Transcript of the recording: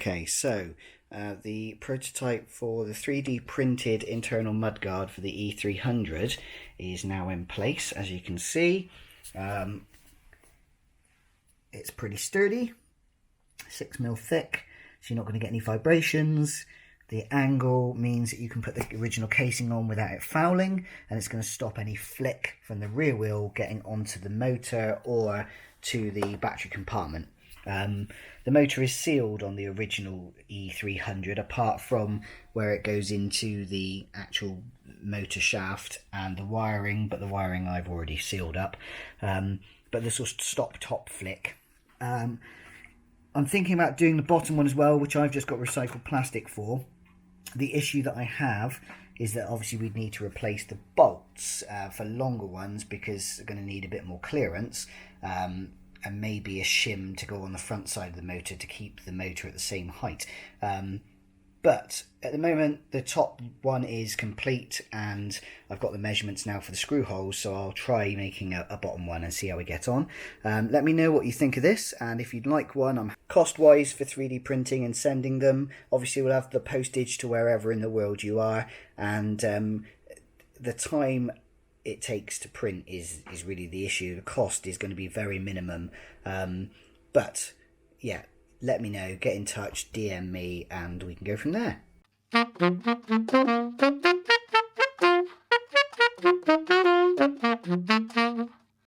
Okay, so the prototype for the 3D printed internal mudguard for the E300 is now in place, as you can see. It's pretty sturdy, 6mm thick, so you're not going to get any vibrations. The angle means that you can put the original casing on without it fouling, and it's going to stop any flick from the rear wheel getting onto the motor or to the battery compartment. The motor is sealed on the original E300 apart from where it goes into the actual motor shaft and the wiring, but the wiring I've already sealed up. But this will stop top flick. I'm thinking about doing the bottom one as well, which I've just got recycled plastic for. The issue that I have is that obviously we'd need to replace the bolts for longer ones because they're going to need a bit more clearance. And maybe a shim to go on the front side of the motor to keep the motor at the same height. But at the moment, the top one is complete and I've got the measurements now for the screw holes, so I'll try making a bottom one and see how we get on. Let me know what you think of this, and if you'd like one, I'm cost-wise for 3D printing and sending them. Obviously, we'll have the postage to wherever in the world you are, and the time it takes to print is really the issue. The cost is going to be very minimum, but yeah, let me know, get in touch, DM me, and we can go from there.